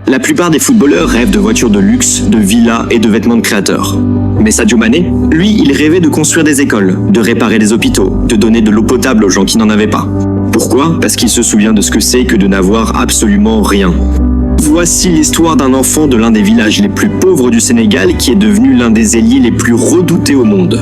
La plupart des footballeurs rêvent de voitures de luxe, de villas et de vêtements de créateurs. Mais Sadio Mané, lui, il rêvait de construire des écoles, de réparer des hôpitaux, de donner de l'eau potable aux gens qui n'en avaient pas. Pourquoi ? Parce qu'il se souvient de ce que c'est que de n'avoir absolument rien. Voici l'histoire d'un enfant de l'un des villages les plus pauvres du Sénégal qui est devenu l'un des ailiers les plus redoutés au monde.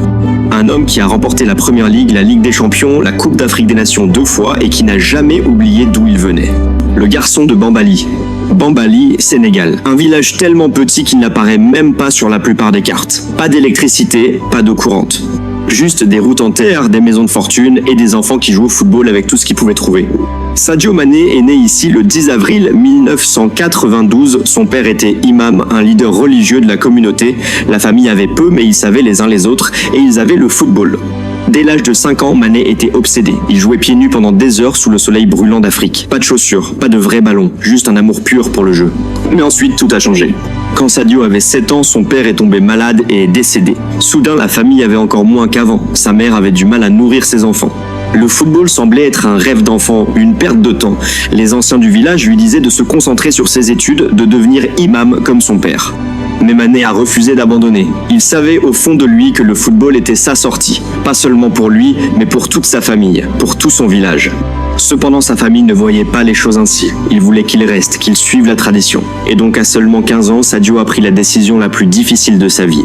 Un homme qui a remporté la Première Ligue, la Ligue des Champions, la Coupe d'Afrique des Nations 2 fois et qui n'a jamais oublié d'où il venait. Le garçon de Bambali. Bambali, Sénégal. Un village tellement petit qu'il n'apparaît même pas sur la plupart des cartes. Pas d'électricité, pas d'eau courante. Juste des routes en terre, des maisons de fortune et des enfants qui jouent au football avec tout ce qu'ils pouvaient trouver. Sadio Mané est né ici le 10 avril 1992. Son père était imam, un leader religieux de la communauté. La famille avait peu, mais ils savaient les uns les autres et ils avaient le football. Dès l'âge de 5 ans, Mané était obsédé. Il jouait pieds nus pendant des heures sous le soleil brûlant d'Afrique. Pas de chaussures, pas de vrais ballons, juste un amour pur pour le jeu. Mais ensuite, tout a changé. Quand Sadio avait 7 ans, son père est tombé malade et est décédé. Soudain, la famille avait encore moins qu'avant. Sa mère avait du mal à nourrir ses enfants. Le football semblait être un rêve d'enfant, une perte de temps. Les anciens du village lui disaient de se concentrer sur ses études, de devenir imam comme son père. Mais Mané a refusé d'abandonner. Il savait au fond de lui que le football était sa sortie. Pas seulement pour lui, mais pour toute sa famille, pour tout son village. Cependant, sa famille ne voyait pas les choses ainsi. Ils voulaient qu'il reste, qu'il suive la tradition. Et donc à seulement 15 ans, Sadio a pris la décision la plus difficile de sa vie.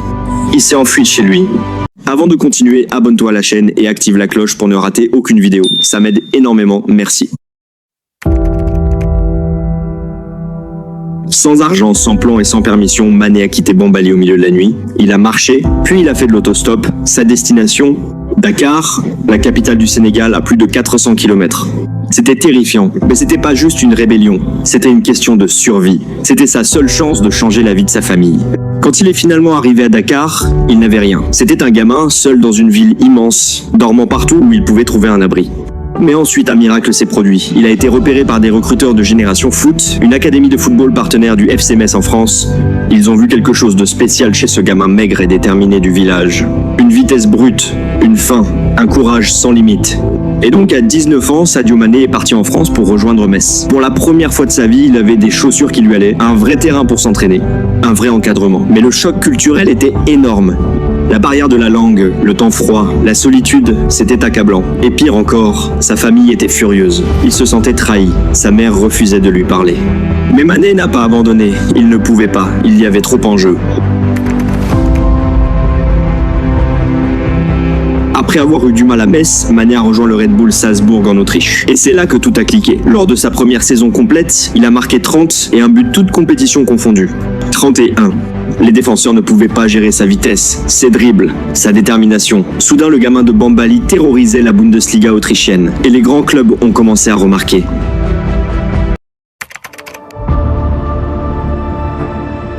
Il s'est enfui de chez lui. Avant de continuer, abonne-toi à la chaîne et active la cloche pour ne rater aucune vidéo. Ça m'aide énormément, merci. Sans argent, sans plan et sans permission, Mané a quitté Bambali au milieu de la nuit. Il a marché, puis il a fait de l'autostop. Sa destination, Dakar, la capitale du Sénégal, à plus de 400 km. C'était terrifiant, mais c'était pas juste une rébellion, c'était une question de survie. C'était sa seule chance de changer la vie de sa famille. Quand il est finalement arrivé à Dakar, il n'avait rien. C'était un gamin, seul dans une ville immense, dormant partout où il pouvait trouver un abri. Mais ensuite, un miracle s'est produit. Il a été repéré par des recruteurs de Génération Foot, une académie de football partenaire du FC Metz en France. Ils ont vu quelque chose de spécial chez ce gamin maigre et déterminé du village. Une vitesse brute, une faim, un courage sans limite. Et donc à 19 ans, Sadio Mané est parti en France pour rejoindre Metz. Pour la première fois de sa vie, il avait des chaussures qui lui allaient, un vrai terrain pour s'entraîner, un vrai encadrement. Mais le choc culturel était énorme. La barrière de la langue, le temps froid, la solitude, c'était accablant. Et pire encore, sa famille était furieuse. Il se sentait trahi. Sa mère refusait de lui parler. Mais Mané n'a pas abandonné. Il ne pouvait pas. Il y avait trop en jeu. Après avoir eu du mal à Metz, Mané a rejoint le Red Bull Salzbourg en Autriche. Et c'est là que tout a cliqué. Lors de sa première saison complète, il a marqué 30 et un but toutes compétitions confondues. 31. Les défenseurs ne pouvaient pas gérer sa vitesse, ses dribbles, sa détermination. Soudain, le gamin de Bambali terrorisait la Bundesliga autrichienne. Et les grands clubs ont commencé à remarquer.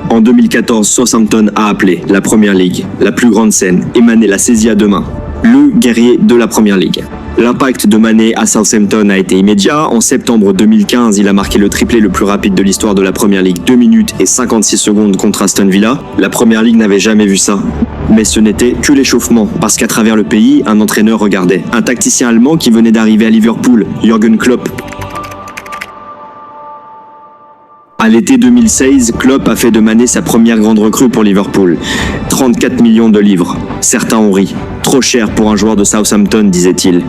En 2014, Southampton a appelé la Première Ligue, la plus grande scène, et Mané l'a saisi à deux mains. Le guerrier de la Première Ligue. L'impact de Mané à Southampton a été immédiat. En septembre 2015, il a marqué le triplé le plus rapide de l'histoire de la Première Ligue, 2 minutes et 56 secondes contre Aston Villa. La Première Ligue n'avait jamais vu ça. Mais ce n'était que l'échauffement, parce qu'à travers le pays, un entraîneur regardait. Un tacticien allemand qui venait d'arriver à Liverpool, Jürgen Klopp. À l'été 2016, Klopp a fait de Mané sa première grande recrue pour Liverpool. 34 millions de livres. Certains ont ri. Trop cher pour un joueur de Southampton, disait-il.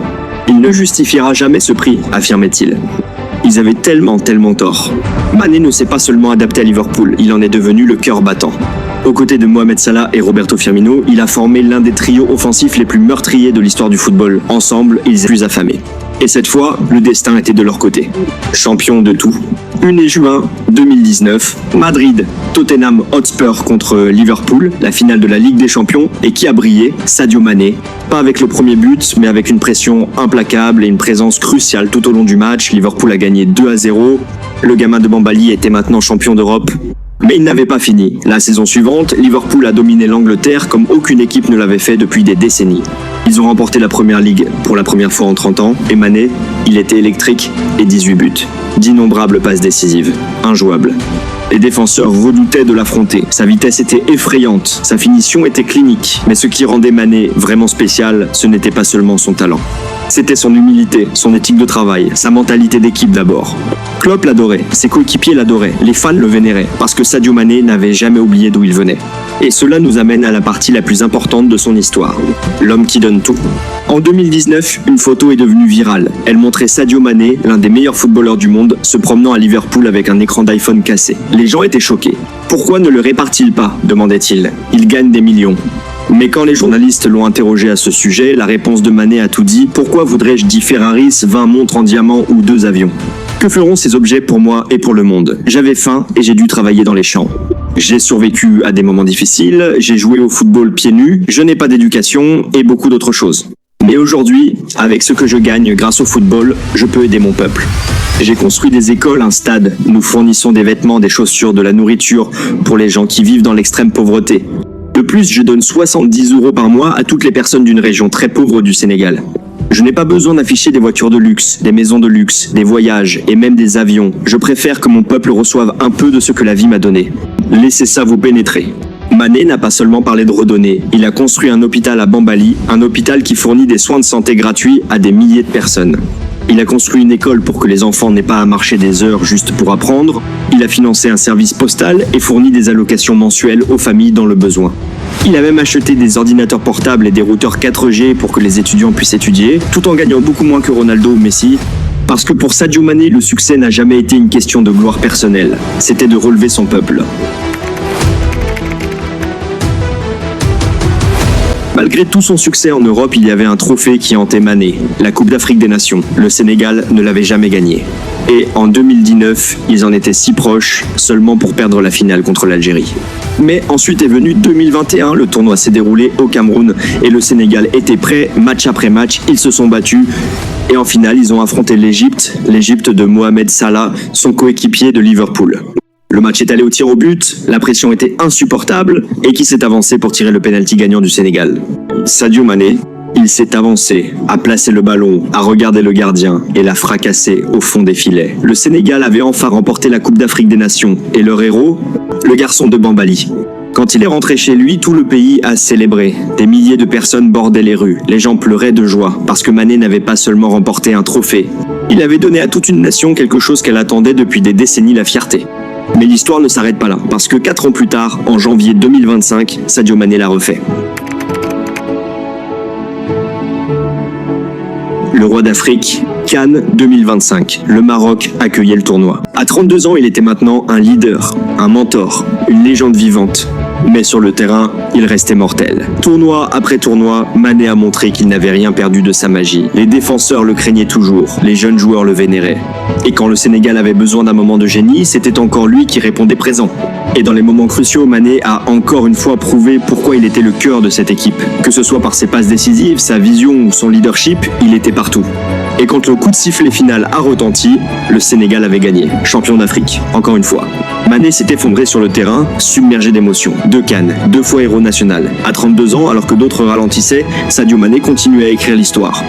Il ne justifiera jamais ce prix, affirmait-il. Ils avaient tellement tort. Mané ne s'est pas seulement adapté à Liverpool, il en est devenu le cœur battant. Aux côtés de Mohamed Salah et Roberto Firmino, il a formé l'un des trios offensifs les plus meurtriers de l'histoire du football. Ensemble, ils étaient plus affamés. Et cette fois, le destin était de leur côté. Champion de tout. 1er juin 2019, Madrid, Tottenham Hotspur contre Liverpool, la finale de la Ligue des Champions, et qui a brillé? Sadio Mané. Pas avec le premier but, mais avec une pression implacable et une présence cruciale tout au long du match. Liverpool a gagné 2-0. Le gamin de Bambali était maintenant champion d'Europe. Mais il n'avait pas fini. La saison suivante, Liverpool a dominé l'Angleterre comme aucune équipe ne l'avait fait depuis des décennies. Ils ont remporté la Première Ligue pour la première fois en 30 ans, et Mané, il était électrique et 18 buts. D'innombrables passes décisives, injouables. Les défenseurs redoutaient de l'affronter. Sa vitesse était effrayante, sa finition était clinique. Mais ce qui rendait Mané vraiment spécial, ce n'était pas seulement son talent. C'était son humilité, son éthique de travail, sa mentalité d'équipe d'abord. Klopp l'adorait, ses coéquipiers l'adoraient, les fans le vénéraient, parce que Sadio Mané n'avait jamais oublié d'où il venait. Et cela nous amène à la partie la plus importante de son histoire, l'homme qui donne tout. En 2019, une photo est devenue virale. Elle montrait Sadio Mané, l'un des meilleurs footballeurs du monde, se promenant à Liverpool avec un écran d'iPhone cassé. Les gens étaient choqués. Pourquoi ne le répare-t-il pas ? Demandait-il. Il gagne des millions. Mais quand les journalistes l'ont interrogé à ce sujet, la réponse de Mané a tout dit. Pourquoi voudrais-je 10 Ferraris, 20 montres en diamant ou 2 avions ? Que feront ces objets pour moi et pour le monde ? J'avais faim et j'ai dû travailler dans les champs. J'ai survécu à des moments difficiles, j'ai joué au football pieds nus, je n'ai pas d'éducation et beaucoup d'autres choses. Mais aujourd'hui, avec ce que je gagne grâce au football, je peux aider mon peuple. J'ai construit des écoles, un stade, nous fournissons des vêtements, des chaussures, de la nourriture pour les gens qui vivent dans l'extrême pauvreté. De plus, je donne 70 € par mois à toutes les personnes d'une région très pauvre du Sénégal. Je n'ai pas besoin d'afficher des voitures de luxe, des maisons de luxe, des voyages et même des avions. Je préfère que mon peuple reçoive un peu de ce que la vie m'a donné. Laissez ça vous pénétrer. Mané n'a pas seulement parlé de redonner, il a construit un hôpital à Bambali, un hôpital qui fournit des soins de santé gratuits à des milliers de personnes. Il a construit une école pour que les enfants n'aient pas à marcher des heures juste pour apprendre. Il a financé un service postal et fourni des allocations mensuelles aux familles dans le besoin. Il a même acheté des ordinateurs portables et des routeurs 4G pour que les étudiants puissent étudier, tout en gagnant beaucoup moins que Ronaldo ou Messi. Parce que pour Sadio Mané, le succès n'a jamais été une question de gloire personnelle, c'était de relever son peuple. Malgré tout son succès en Europe, il y avait un trophée qui hantait Mané, la Coupe d'Afrique des Nations. Le Sénégal ne l'avait jamais gagnée. Et en 2019, ils en étaient si proches, seulement pour perdre la finale contre l'Algérie. Mais ensuite est venu 2021, le tournoi s'est déroulé au Cameroun et le Sénégal était prêt, match après match, ils se sont battus. Et en finale, ils ont affronté l'Égypte de Mohamed Salah, son coéquipier de Liverpool. Le match est allé au tir au but, la pression était insupportable et qui s'est avancé pour tirer le pénalty gagnant du Sénégal. Sadio Mané, il s'est avancé, a placé le ballon, a regardé le gardien et l'a fracassé au fond des filets. Le Sénégal avait enfin remporté la Coupe d'Afrique des Nations et leur héros, le garçon de Bambali. Quand il est rentré chez lui, tout le pays a célébré. Des milliers de personnes bordaient les rues. Les gens pleuraient de joie parce que Mané n'avait pas seulement remporté un trophée. Il avait donné à toute une nation quelque chose qu'elle attendait depuis des décennies, la fierté. Mais l'histoire ne s'arrête pas là, parce que 4 ans plus tard, en janvier 2025, Sadio Mané l'a refait. Le roi d'Afrique, Cannes 2025. Le Maroc accueillait le tournoi. À 32 ans, il était maintenant un leader, un mentor, une légende vivante. Mais sur le terrain, il restait mortel. Tournoi après tournoi, Mané a montré qu'il n'avait rien perdu de sa magie. Les défenseurs le craignaient toujours, les jeunes joueurs le vénéraient. Et quand le Sénégal avait besoin d'un moment de génie, c'était encore lui qui répondait présent. Et dans les moments cruciaux, Mané a encore une fois prouvé pourquoi il était le cœur de cette équipe. Que ce soit par ses passes décisives, sa vision ou son leadership, il était partout. Et quand le coup de sifflet final a retenti, le Sénégal avait gagné, champion d'Afrique, encore une fois. Mané s'est effondré sur le terrain, submergé d'émotions. 2 CAN, 2 fois héros national. À 32 ans, alors que d'autres ralentissaient, Sadio Mané continuait à écrire l'histoire.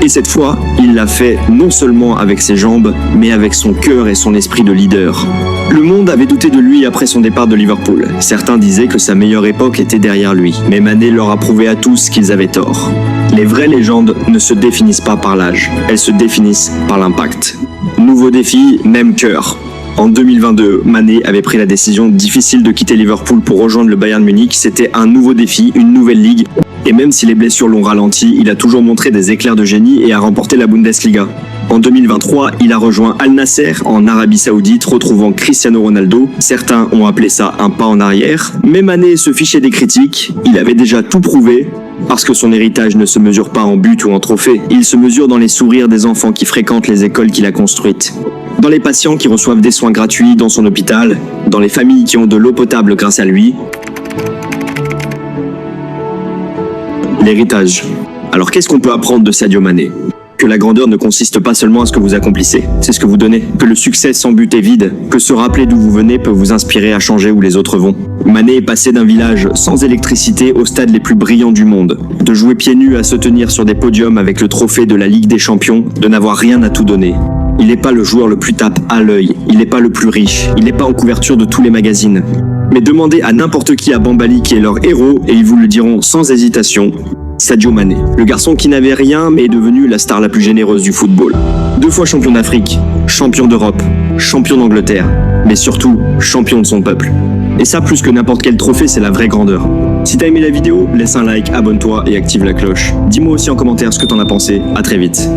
Et cette fois, il l'a fait non seulement avec ses jambes, mais avec son cœur et son esprit de leader. Le monde avait douté de lui après son départ de Liverpool. Certains disaient que sa meilleure époque était derrière lui. Mais Mané leur a prouvé à tous qu'ils avaient tort. Les vraies légendes ne se définissent pas par l'âge, elles se définissent par l'impact. Nouveau défi, même cœur. En 2022, Mané avait pris la décision difficile de quitter Liverpool pour rejoindre le Bayern Munich. C'était un nouveau défi, une nouvelle ligue. Et même si les blessures l'ont ralenti, il a toujours montré des éclairs de génie et a remporté la Bundesliga. En 2023, il a rejoint Al Nasser en Arabie Saoudite, retrouvant Cristiano Ronaldo. Certains ont appelé ça un pas en arrière. Mais Mané se fichait des critiques. Il avait déjà tout prouvé. Parce que son héritage ne se mesure pas en but ou en trophée. Il se mesure dans les sourires des enfants qui fréquentent les écoles qu'il a construites. Dans les patients qui reçoivent des soins gratuits dans son hôpital. Dans les familles qui ont de l'eau potable grâce à lui. L'héritage. Alors qu'est-ce qu'on peut apprendre de Sadio Mané ? Que la grandeur ne consiste pas seulement à ce que vous accomplissez, c'est ce que vous donnez. Que le succès sans but est vide, que se rappeler d'où vous venez peut vous inspirer à changer où les autres vont. Mané est passé d'un village sans électricité aux stades les plus brillants du monde. De jouer pieds nus à se tenir sur des podiums avec le trophée de la Ligue des Champions, de n'avoir rien à tout donner. Il n'est pas le joueur le plus tape à l'œil, il n'est pas le plus riche, il n'est pas en couverture de tous les magazines. Mais demandez à n'importe qui à Bambali qui est leur héros et ils vous le diront sans hésitation. Sadio Mané, le garçon qui n'avait rien mais est devenu la star la plus généreuse du football. 2 fois champion d'Afrique, champion d'Europe, champion d'Angleterre, mais surtout champion de son peuple. Et ça, plus que n'importe quel trophée, c'est la vraie grandeur. Si t'as aimé la vidéo, laisse un like, abonne-toi et active la cloche. Dis-moi aussi en commentaire ce que t'en as pensé. À très vite.